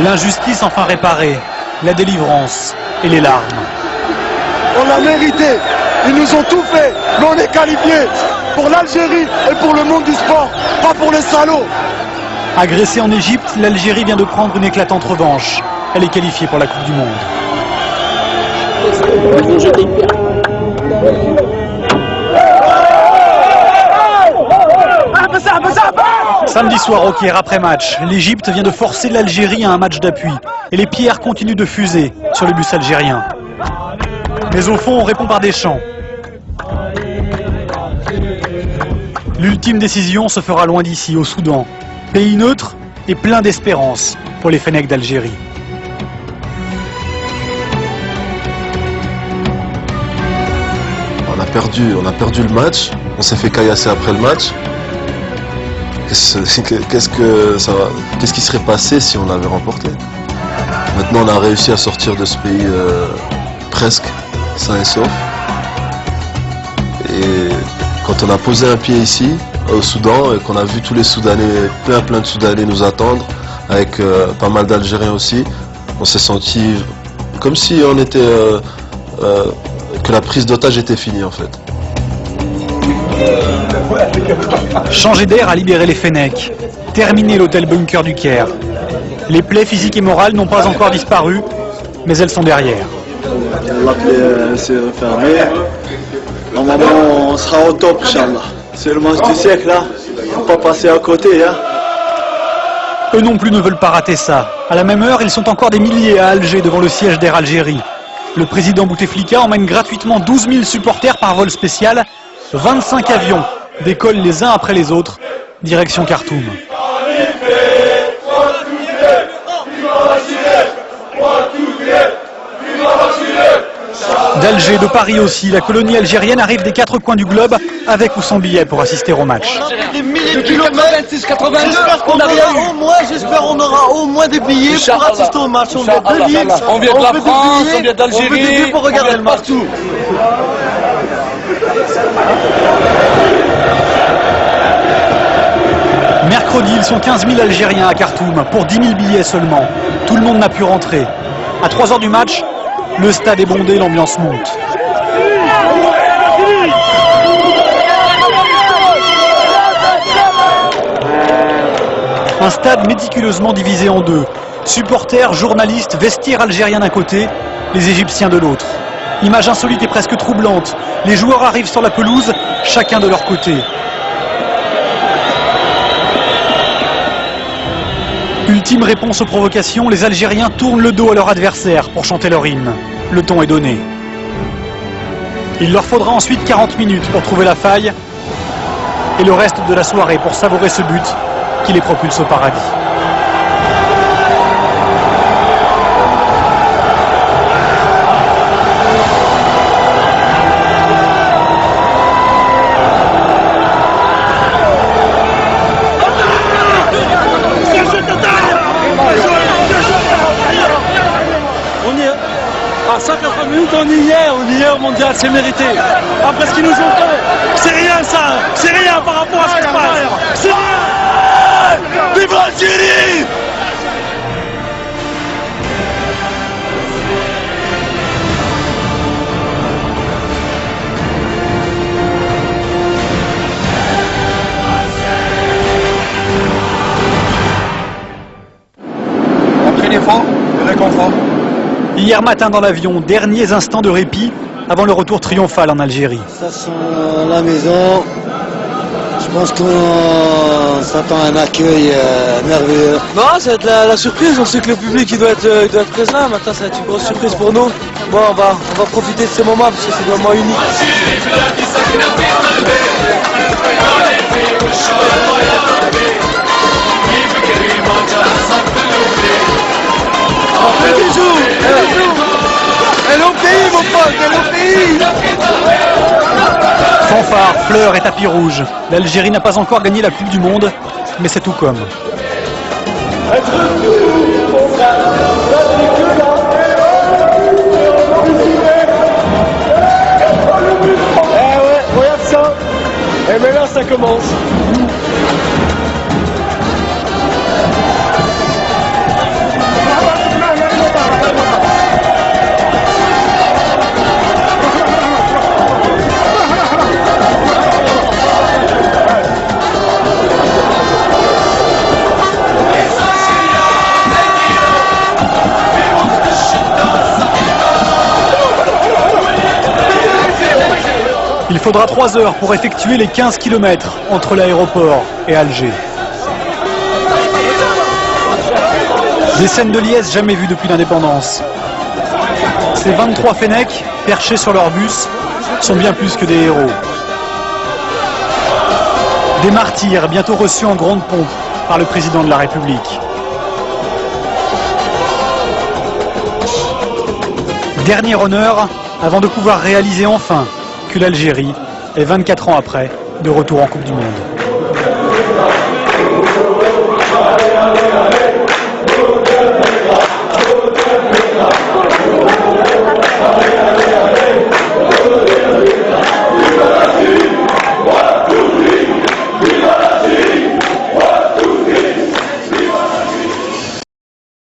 L'injustice enfin réparée, la délivrance et les larmes. On l'a mérité, ils nous ont tout fait, mais on est qualifiés pour l'Algérie et pour le monde du sport, pas pour les salauds. Agressée en Égypte, l'Algérie vient de prendre une éclatante revanche. Elle est qualifiée pour la Coupe du Monde. Samedi soir au Caire, après match, l'Égypte vient de forcer l'Algérie à un match d'appui. Et les pierres continuent de fuser sur le bus algérien. Mais au fond, on répond par des chants. L'ultime décision se fera loin d'ici, au Soudan. Pays neutre et plein d'espérance pour les Fennecs d'Algérie. On a perdu le match, on s'est fait caillasser après le match. Qu'est-ce qui serait passé si on l'avait remporté? Maintenant on a réussi à sortir de ce pays presque sain et sauf. Et quand on a posé un pied ici, au Soudan, et qu'on a vu tous les Soudanais, plein de Soudanais nous attendre, avec pas mal d'Algériens aussi, on s'est senti comme si on était que la prise d'otage était finie en fait. Changer d'air a libéré les Fennecs. Terminer l'hôtel bunker du Caire. Les plaies physiques et morales n'ont pas encore disparu, mais elles sont derrière. La plaie s'est refermée. Normalement, on sera au top, Inch'Allah. C'est le match du siècle, là. Faut pas passer à côté, hein. Eux non plus ne veulent pas rater ça. À la même heure, ils sont encore des milliers à Alger devant le siège d'Air Algérie. Le président Bouteflika emmène gratuitement 12 000 supporters par vol spécial. 25 avions décollent les uns après les autres, direction Khartoum. D'Alger, de Paris aussi, la colonie algérienne arrive des 4 coins du globe, avec ou sans billet pour assister au match. Des milliers de kilomètres, j'espère qu'on aura au moins des billets pour assister au match. On vient de Lille, on vient de la France, on vient d'Algérie, on veut des billets pour regarder le match. Partout. Mercredi, ils sont 15 000 Algériens à Khartoum, pour 10 000 billets seulement. Tout le monde n'a pu rentrer. À 3 h du match, le stade est bondé, l'ambiance monte. Un stade méticuleusement divisé en deux. Supporters, journalistes, vestiaires algériens d'un côté, les Égyptiens de l'autre. Image insolite et presque troublante. Les joueurs arrivent sur la pelouse, chacun de leur côté. Ultime réponse aux provocations, les Algériens tournent le dos à leur adversaire pour chanter leur hymne. Le ton est donné. Il leur faudra ensuite 40 minutes pour trouver la faille et le reste de la soirée pour savourer ce but qui les propulse au paradis. À 180 minutes, on y est au mondial, c'est mérité. Après ce qu'ils nous ont fait, c'est rien ça, c'est rien par rapport à ce qui se passe. C'est rien. Vive l'Algérie! Entraînez fort et réconfort. Hier matin dans l'avion, derniers instants de répit avant le retour triomphal en Algérie. Ça sent la maison. Je pense qu'on s'attend à un accueil merveilleux. Non, ça va être la surprise, on sait que le public il doit être présent, maintenant ça va être une grosse surprise pour nous. Bon, on va profiter de ces moments parce que c'est des moments uniques. Elle est au pays, mon pote, elle est au pays. Fanfare, fleurs et tapis rouges. L'Algérie n'a pas encore gagné la Coupe du Monde, mais c'est tout comme. Regarde ça. Et mais là, ça commence. Il faudra 3 heures pour effectuer les 15 km entre l'aéroport et Alger. Des scènes de liesse jamais vues depuis l'indépendance. Ces 23 Fennecs, perchés sur leur bus, sont bien plus que des héros. Des martyrs bientôt reçus en grande pompe par le président de la République. Dernier honneur avant de pouvoir réaliser enfin que l'Algérie est 24 ans après de retour en Coupe du Monde.